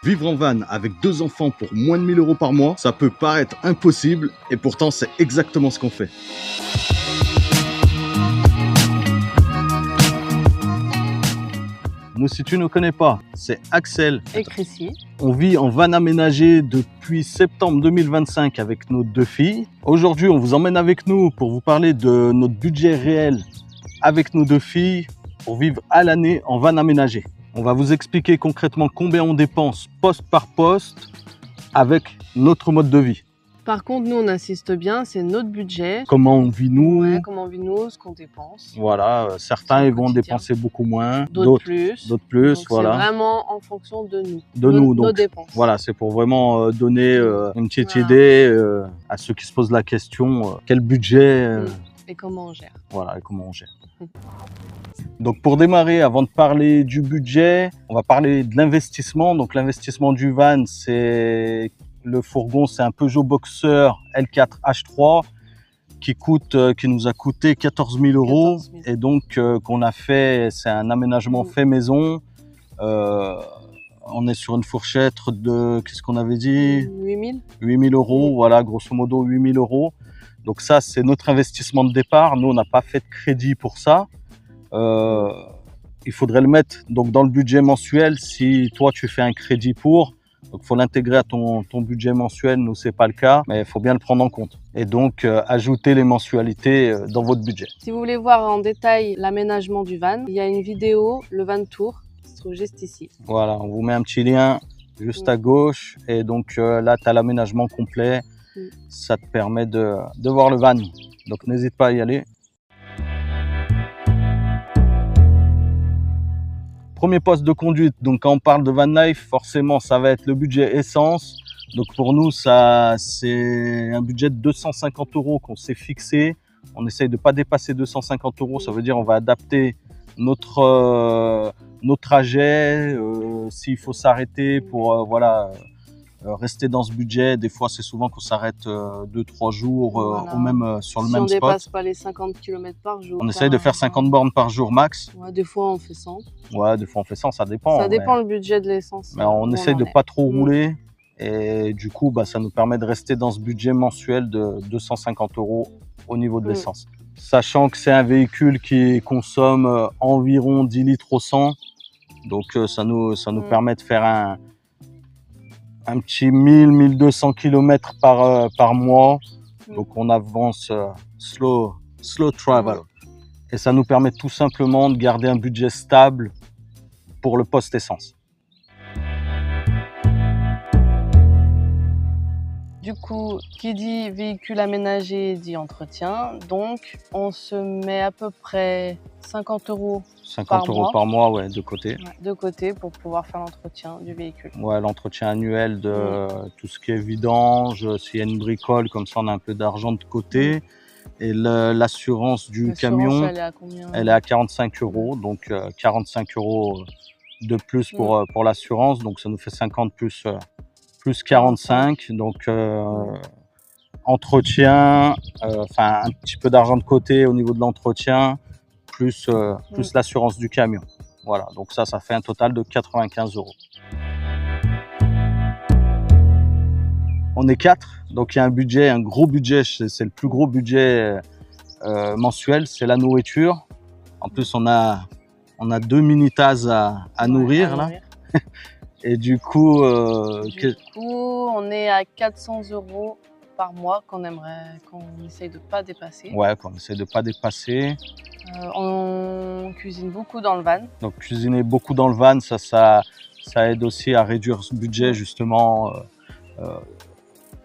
Vivre en van avec 2 enfants pour moins de 1 000 € par mois, ça peut paraître impossible et pourtant c'est exactement ce qu'on fait. Nous, si tu ne connais pas, c'est Axel et Chrissy. On vit en van aménagé depuis septembre 2025 avec nos 2 filles. Aujourd'hui, on vous emmène avec nous pour vous parler de notre budget réel avec nos 2 filles pour vivre à l'année en van aménagé. On va vous expliquer concrètement combien on dépense poste par poste avec notre mode de vie. Par contre, nous, on insiste bien, c'est notre budget. Comment on vit nous, comment on vit nous, ce qu'on dépense. Voilà, certains ils vont dépenser beaucoup moins, d'autres plus. Donc, voilà. C'est vraiment en fonction de nous, nos donc, dépenses. Voilà, c'est pour vraiment donner une petite idée à ceux qui se posent la question, quel budget et comment on gère. Voilà, et comment on gère. Donc pour démarrer, avant de parler du budget, on va parler de l'investissement. Donc l'investissement du van, c'est le fourgon, c'est un Peugeot Boxer L4 H3 qui nous a coûté 14 000 € et donc qu'on a fait, c'est un aménagement fait maison. On est sur une fourchette de, qu'est-ce qu'on avait dit, 8 000 €, voilà, grosso modo 8 000 €. Donc ça, c'est notre investissement de départ. Nous, on n'a pas fait de crédit pour ça. Il faudrait le mettre donc dans le budget mensuel si toi tu fais un crédit pour. Donc il faut l'intégrer à ton budget mensuel. Nous, c'est pas le cas, mais il faut bien le prendre en compte. Et donc ajouter les mensualités dans votre budget. Si vous voulez voir en détail l'aménagement du van, il y a une vidéo, le van tour, qui se trouve juste ici. Voilà, on vous met un petit lien juste à gauche et donc là tu as l'aménagement complet. Ça te permet de voir le van. Donc n'hésite pas à y aller. Premier poste de conduite, donc quand on parle de van life, forcément ça va être le budget essence. Donc pour nous, ça c'est un budget de 250 € qu'on s'est fixé. On essaye de ne pas dépasser 250 €, ça veut dire on va adapter notre trajet, s'il faut s'arrêter pour rester dans ce budget. Des fois, c'est souvent qu'on s'arrête 2-3 jours ou même sur le même spot. Si on dépasse pas les 50 km par jour. On essaye de faire 50 bornes par jour max. Ouais, des fois, on fait 100. Ouais, des fois, on fait 100, ça dépend. Ça dépend le budget de l'essence. Mais on essaye de pas trop rouler. Et du coup, ça nous permet de rester dans ce budget mensuel de 250 € au niveau de l'essence. Sachant que c'est un véhicule qui consomme environ 10 litres au 100. Donc, ça nous permet de faire un petit 1000-1200 km par mois. Donc on avance slow travel. Et ça nous permet tout simplement de garder un budget stable pour le poste essence. Du coup, qui dit véhicule aménagé dit entretien. Donc on se met à peu près 50 € 50 € par mois, ouais, de côté. Ouais, de côté pour pouvoir faire l'entretien du véhicule. Ouais, l'entretien annuel de tout ce qui est vidange, s'il y a une bricole, comme ça on a un peu d'argent de côté. Et l'assurance du camion, elle est à combien? Elle est à 45 €, donc 45 € de plus pour l'assurance. Donc ça nous fait 50 plus 45, donc entretien, un petit peu d'argent de côté au niveau de l'entretien, plus l'assurance du camion. Voilà, donc ça fait un total de 95 €. On est 4, donc il y a un gros budget, c'est le plus gros budget mensuel, c'est la nourriture. En plus, on a 2 mini-tasses à nourrir là. Et du coup, on est à 400 € par mois qu'on essaye de pas dépasser. Ouais, qu'on essaye de pas dépasser. On cuisine beaucoup dans le van. Donc cuisiner beaucoup dans le van, ça aide aussi à réduire ce budget justement.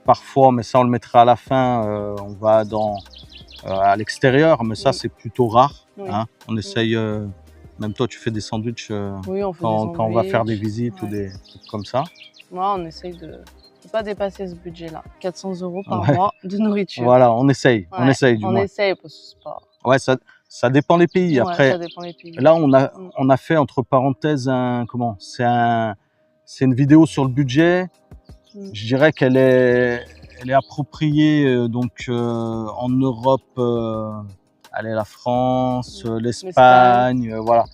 Parfois, mais ça on le mettra à la fin, on va à l'extérieur, mais ça c'est plutôt rare. Hein. On essaye. Même toi, tu fais des sandwichs quand on va faire des visites ou des trucs comme ça. Moi, on essaye de ne pas dépasser ce budget-là. 400 € par mois de nourriture. Voilà, on essaye. On essaye du moins. On essaye parce que c'est pas... Ouais, ça dépend les pays. Après, ça dépend les pays. Là, on a fait entre parenthèses c'est une vidéo sur le budget. Je dirais qu'elle est appropriée donc en Europe. Allez, la France, l'Espagne, voilà.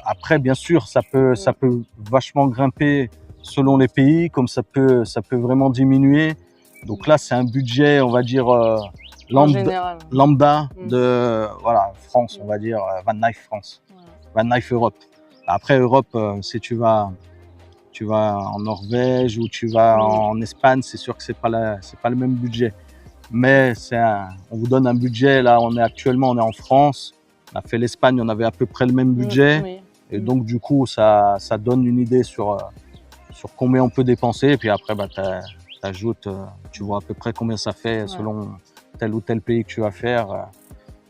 Après, bien sûr, ça peut vachement grimper selon les pays, comme ça peut vraiment diminuer. Donc là, c'est un budget, on va dire, En lambda, général. lambda de voilà, France, on va dire, Van Knife France, Voilà. Van Knife Europe. Après Europe, si tu vas en Norvège ou tu vas en Espagne, c'est sûr que c'est pas le même budget. Mais on vous donne un budget, là on est en France, on a fait l'Espagne, on avait à peu près le même budget. Oui. Et donc du coup, ça donne une idée sur combien on peut dépenser. Et puis après, bah, t'ajoutes, tu vois à peu près combien ça fait selon tel ou tel pays que tu vas faire.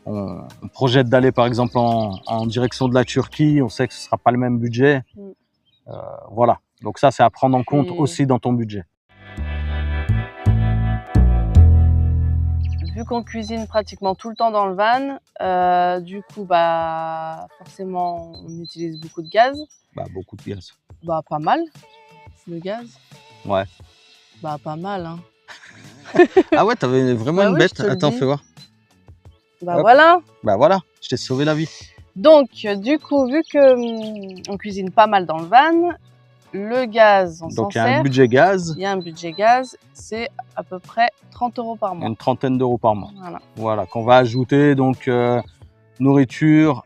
On projette d'aller par exemple en direction de la Turquie, on sait que ce ne sera pas le même budget. Voilà, donc ça c'est à prendre en compte aussi dans ton budget. Vu qu'on cuisine pratiquement tout le temps dans le van, du coup bah forcément on utilise beaucoup de gaz. Bah beaucoup de gaz. Bah pas mal, le gaz. Ouais. Bah pas mal hein. Ah ouais, t'avais vraiment une bête. Attends, fais voir. Bah voilà. Bah voilà, je t'ai sauvé la vie. Donc du coup, vu que on cuisine pas mal dans le van, le gaz, on s'en sert. Donc il y a un budget gaz. Il y a un budget gaz, c'est à peu près 30 € par mois. Une trentaine d'euros par mois. Voilà. Voilà, qu'on va ajouter donc nourriture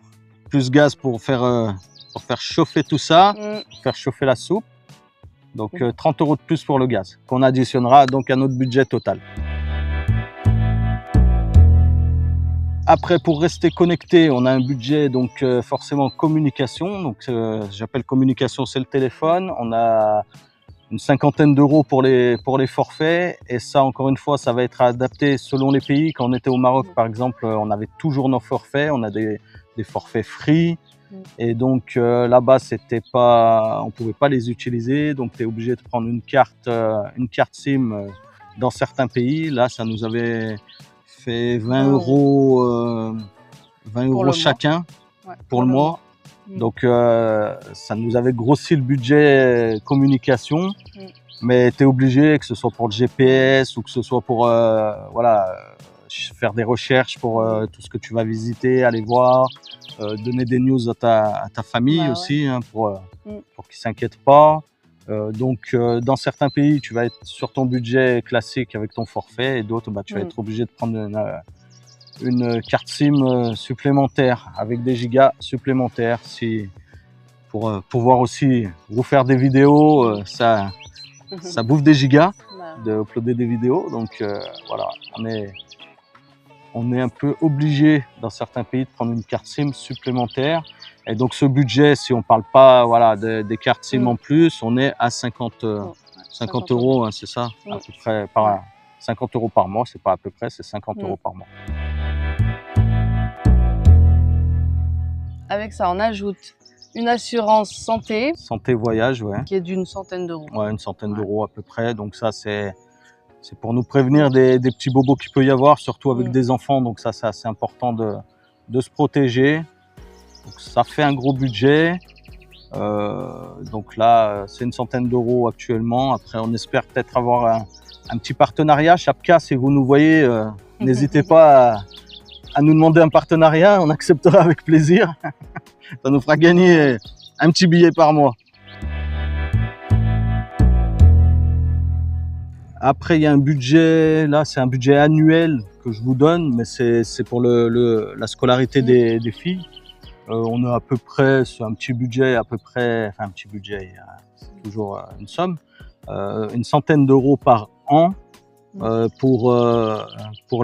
plus gaz pour faire chauffer tout ça, faire chauffer la soupe. Donc 30 € de plus pour le gaz qu'on additionnera donc à notre budget total. Après, pour rester connecté, on a un budget donc forcément communication. Donc j'appelle communication, c'est le téléphone. On a une cinquantaine d'euros pour les forfaits. Et ça, encore une fois, ça va être adapté selon les pays. Quand on était au Maroc, par exemple, on avait toujours nos forfaits. On a des forfaits free. Et donc là-bas, on pouvait pas les utiliser. Donc tu es obligé de prendre une carte SIM dans certains pays. Là, ça nous avait fait 20 € chacun pour le mois. Donc ça nous avait grossi le budget communication, mais tu es obligé, que ce soit pour le GPS ou que ce soit pour faire des recherches pour tout ce que tu vas visiter, aller voir, donner des news à ta famille aussi, hein, pour qu'ils ne s'inquiètent pas. Donc dans certains pays, tu vas être sur ton budget classique avec ton forfait, et d'autres, tu vas être obligé de prendre une carte SIM supplémentaire avec des gigas supplémentaires pour pouvoir aussi vous faire des vidéos. Ça bouffe des gigas de uploader des vidéos. Donc voilà, on est un peu obligé dans certains pays de prendre une carte SIM supplémentaire. Et donc ce budget, si on ne parle pas des cartes SIM en plus, on est à 50 €, hein, c'est ça, à peu près, 50 € par mois, c'est pas à peu près, c'est 50 € par mois. Avec ça, on ajoute une assurance santé. Santé voyage, ouais. Qui est d'une centaine d'euros. Ouais, une centaine d'euros à peu près. Donc ça, c'est pour nous prévenir des petits bobos qu'il peut y avoir, surtout avec des enfants. Donc ça, c'est assez important de se protéger. Donc ça fait un gros budget. Donc là, c'est une centaine d'euros actuellement. Après, on espère peut-être avoir un petit partenariat. Chapka, si vous nous voyez, n'hésitez pas à nous demander un partenariat. On acceptera avec plaisir. Ça nous fera gagner un petit billet par mois. Après, il y a un budget, là c'est un budget annuel que je vous donne, mais c'est pour la scolarité des filles. On a à peu près, c'est un petit budget, enfin un petit budget, c'est toujours une somme, une centaine d'euros par an pour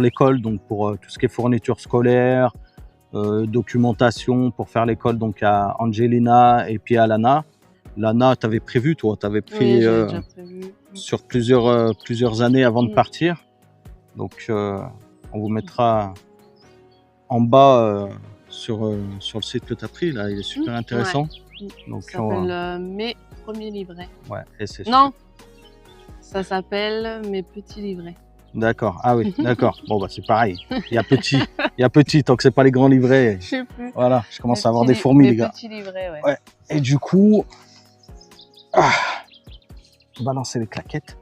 l'école, donc pour tout ce qui est fourniture scolaire, documentation pour faire l'école donc à Angelina et puis à Lana. Lana, tu avais prévu, toi, tu avais pris déjà prévu. Sur plusieurs années avant de partir. Donc on vous mettra en bas sur le site que tu as pris, là, il est super intéressant. Donc, ça s'appelle Mes premiers livrets. Ouais, et c'est non, ça s'appelle Mes petits livrets. D'accord, ah oui, d'accord. Bon, bah c'est pareil. Il y a petit, tant que c'est pas les grands livrets. Je sais plus. Voilà, je commence à avoir des fourmis, les gars. Petits livrets, ouais. Et du coup, balancer les claquettes.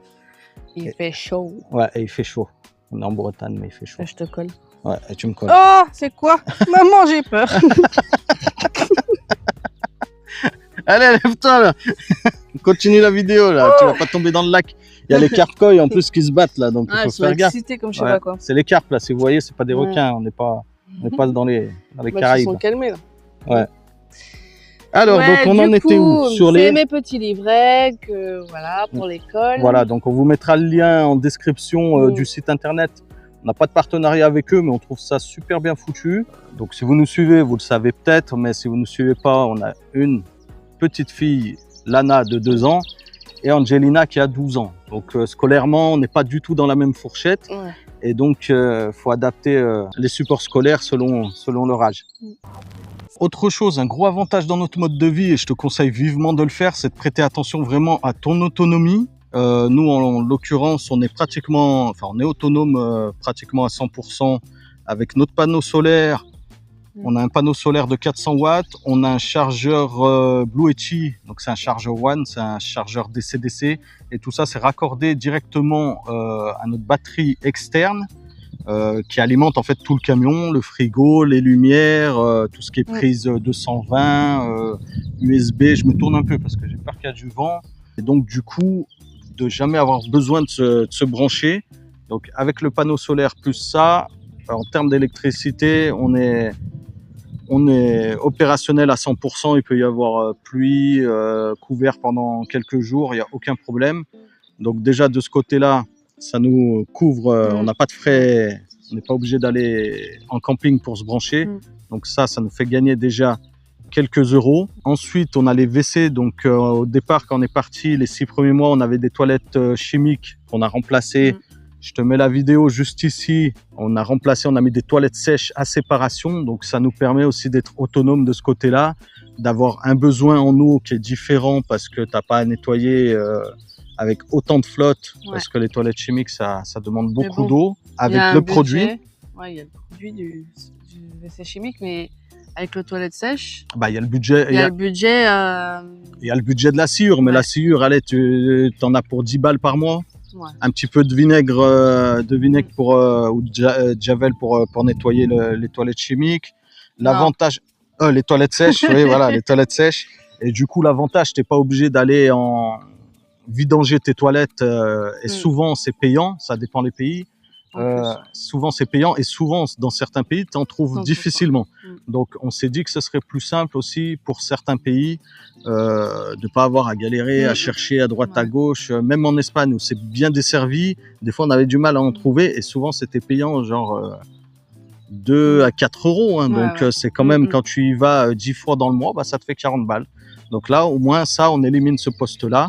Il fait chaud. Ouais, et il fait chaud. On est en Bretagne, mais il fait chaud. Je te colle. Ouais, et tu me colles. Oh, c'est quoi? Maman, j'ai peur. Allez, lève-toi là. continue la vidéo là, tu vas pas tomber dans le lac. Il y a les carpes koi en plus qui se battent là, donc il faut faire gaffe. Comme je sais pas quoi. C'est les carpes là, si vous voyez, c'est pas des requins, on n'est pas dans les Caraïbes. Ils sont calmés là. Ouais. Alors, donc on en était où sur mes petits livrets que voilà pour l'école. Voilà, donc on vous mettra le lien en description du site internet. On n'a pas de partenariat avec eux, mais on trouve ça super bien foutu. Donc si vous nous suivez, vous le savez peut-être, mais si vous ne nous suivez pas, on a une petite fille, Lana, de 2 ans, et Angelina qui a 12 ans. Donc scolairement, on n'est pas du tout dans la même fourchette. Ouais. Et donc, faut adapter les supports scolaires selon leur âge. Autre chose, un gros avantage dans notre mode de vie, et je te conseille vivement de le faire, c'est de prêter attention vraiment à ton autonomie. Nous, en l'occurrence, on est autonome pratiquement à 100% avec notre panneau solaire. On a un panneau solaire de 400 watts, on a un chargeur Blue Yeti, donc c'est un chargeur One, c'est un chargeur DC-DC, et tout ça c'est raccordé directement à notre batterie externe qui alimente en fait tout le camion, le frigo, les lumières, tout ce qui est prise 220, USB. Je me tourne un peu parce que j'ai peur qu'il y a du vent, et donc du coup de jamais avoir besoin de se brancher. Donc avec le panneau solaire plus ça, en termes d'électricité, on est opérationnel à 100%, il peut y avoir pluie, couvert pendant quelques jours, il n'y a aucun problème. Donc déjà de ce côté-là, ça nous couvre, on n'a pas de frais, on n'est pas obligé d'aller en camping pour se brancher. Donc ça nous fait gagner déjà quelques euros. Ensuite, on a les WC, donc au départ quand on est parti, les 6 premiers mois, on avait des toilettes chimiques qu'on a remplacées. Je te mets la vidéo juste ici. On a mis des toilettes sèches à séparation. Donc, ça nous permet aussi d'être autonome de ce côté-là, d'avoir un besoin en eau qui est différent parce que tu n'as pas à nettoyer avec autant de flotte. Parce que les toilettes chimiques, ça demande beaucoup d'eau. Avec le produit. Ouais, il y a le produit du WC chimique, mais avec le toilette sèche. Bah, il y a le budget. Il y a le budget. Il y a le budget de la sciure, mais la sciure, allez, tu en as pour 10 balles par mois. Ouais. Un petit peu de vinaigre, ou de javel pour nettoyer les toilettes chimiques. L'avantage, les toilettes sèches, oui, voilà, les toilettes sèches. Et du coup, l'avantage, t'es pas obligé d'aller vidanger tes toilettes. Et souvent, c'est payant. Ça dépend des pays. Souvent, c'est payant. Et souvent, dans certains pays, tu en trouves difficilement. Donc, on s'est dit que ce serait plus simple aussi pour certains pays de pas avoir à galérer, à chercher à droite, à gauche. Même en Espagne où c'est bien desservi, des fois on avait du mal à en trouver et souvent c'était payant genre 2 à 4 euros. Hein. Donc c'est quand même, quand tu y vas 10 fois dans le mois, bah, ça te fait 40 balles. Donc là, au moins ça, on élimine ce poste-là.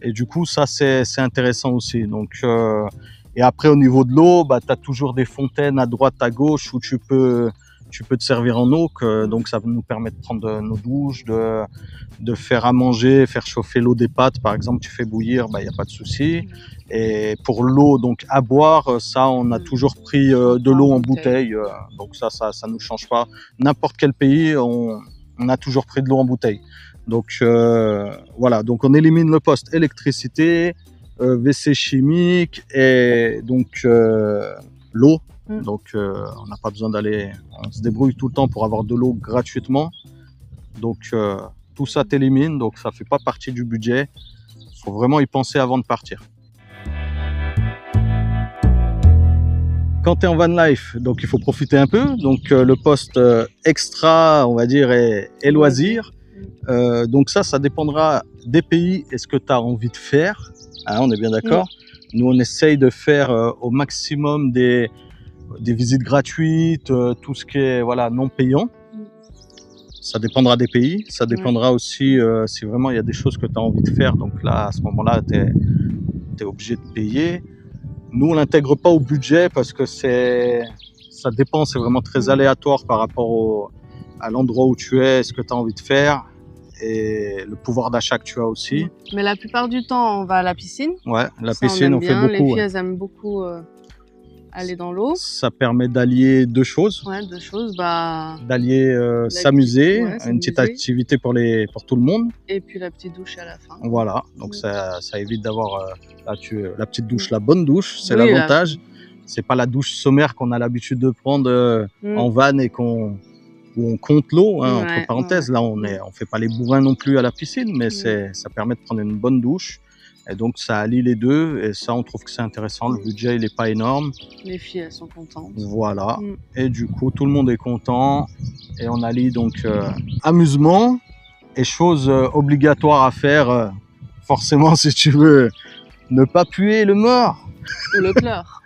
Et du coup, ça c'est intéressant aussi. Donc, et après au niveau de l'eau, bah, tu as toujours des fontaines à droite, à gauche où tu peux te servir en eau, donc ça nous permet de prendre nos douches, de faire à manger, faire chauffer l'eau des pâtes, par exemple, tu fais bouillir, bah, y a pas de souci. Et pour l'eau, donc à boire, ça, on a toujours pris de l'eau en bouteille, donc ça nous change pas. N'importe quel pays, on a toujours pris de l'eau en bouteille. Donc voilà, donc on élimine le poste électricité, WC chimique et donc l'eau. Donc on n'a pas besoin d'aller, on se débrouille tout le temps pour avoir de l'eau gratuitement. Donc tout ça t'élimine, donc ça fait pas partie du budget. Il faut vraiment y penser avant de partir. Quand tu es en van life, donc il faut profiter un peu. Donc le poste extra, on va dire, est loisir. Donc ça dépendra des pays et ce que tu as envie de faire. Hein, on est bien d'accord. Nous, on essaye de faire au maximum des visites gratuites, tout ce qui est non payant. Ça dépendra des pays, ça dépendra aussi si vraiment il y a des choses que tu as envie de faire. Donc là, à ce moment-là, tu es obligé de payer. Nous, on l'intègre pas au budget parce que ça dépend, c'est vraiment très aléatoire par rapport à l'endroit où tu es, ce que tu as envie de faire et le pouvoir d'achat que tu as aussi. Mais la plupart du temps, on va à la piscine. Ouais, la piscine, on fait beaucoup. Les filles, elles aiment beaucoup aller dans l'eau. Ça permet d'allier deux choses. Ouais, deux choses. Bah, d'allier s'amuser, une petite activité pour tout le monde. Et puis la petite douche à la fin. Voilà, donc ça évite d'avoir la petite douche, la bonne douche, c'est l'avantage. C'est pas la douche sommaire qu'on a l'habitude de prendre en van et qu'on où on compte l'eau, hein, Ouais, entre parenthèses. Là, on fait pas les bourrins non plus à la piscine, mais ça permet de prendre une bonne douche. Et donc, ça allie les deux. Et ça, on trouve que c'est intéressant. Le budget, il n'est pas énorme. Les filles, elles sont contentes. Voilà. Et du coup, tout le monde est content. Et on allie donc amusement et choses obligatoires à faire, forcément, si tu veux ne pas puer le mort. Ou le pleur.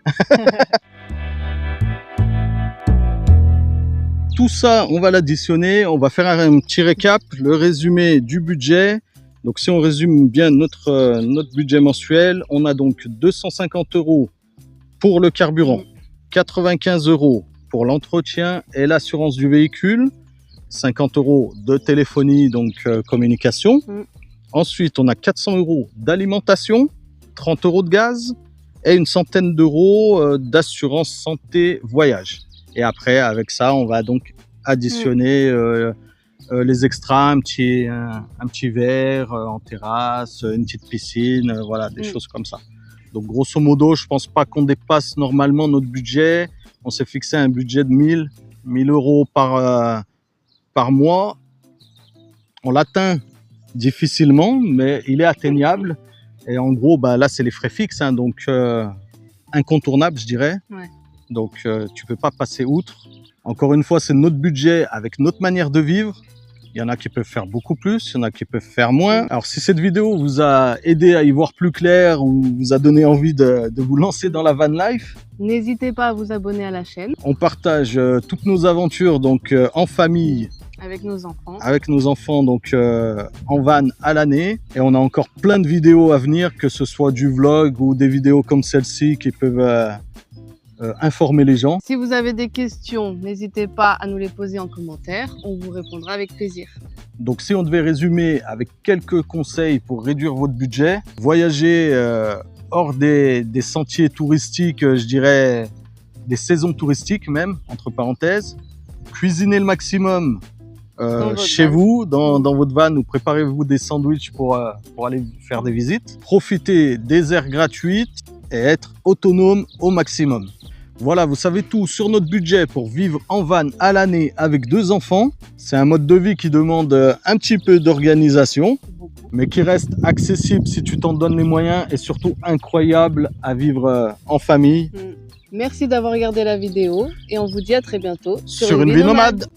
Tout ça, on va l'additionner. On va faire un petit récap, le résumé du budget. Donc, si on résume bien notre budget mensuel, on a donc 250 € pour le carburant, 95 € pour l'entretien et l'assurance du véhicule, 50 € de téléphonie, donc communication. Ensuite, on a 400 € d'alimentation, 30 € de gaz et une centaine d'euros d'assurance santé voyage. Et après, avec ça, on va donc additionner les extras, un petit verre en terrasse, une petite piscine, voilà, des choses comme ça. Donc, grosso modo, je pense pas qu'on dépasse normalement notre budget. On s'est fixé un budget de 1000 € par mois. On l'atteint difficilement, mais il est atteignable. Et en gros, bah, là, c'est les frais fixes, hein, donc incontournables, je dirais. Ouais. Donc, tu peux pas passer outre. Encore une fois, c'est notre budget avec notre manière de vivre. Il y en a qui peuvent faire beaucoup plus, il y en a qui peuvent faire moins. Alors, si cette vidéo vous a aidé à y voir plus clair ou vous a donné envie de vous lancer dans la van life, n'hésitez pas à vous abonner à la chaîne. On partage toutes nos aventures donc en famille. Avec nos enfants. Avec nos enfants, donc en van à l'année. Et on a encore plein de vidéos à venir, que ce soit du vlog ou des vidéos comme celle-ci qui peuvent informer les gens. Si vous avez des questions, n'hésitez pas à nous les poser en commentaire. On vous répondra avec plaisir. Donc si on devait résumer avec quelques conseils pour réduire votre budget, voyager hors des sentiers touristiques, je dirais des saisons touristiques même, entre parenthèses. Cuisinez le maximum chez vous, dans votre van, ou préparez-vous des sandwichs pour aller faire des visites. Profitez des aires gratuites et être autonome au maximum. Voilà, vous savez tout sur notre budget pour vivre en van à l'année avec 2 enfants. C'est un mode de vie qui demande un petit peu d'organisation, mais qui reste accessible si tu t'en donnes les moyens et surtout incroyable à vivre en famille. Merci d'avoir regardé la vidéo et on vous dit à très bientôt sur Une Vie Nomade.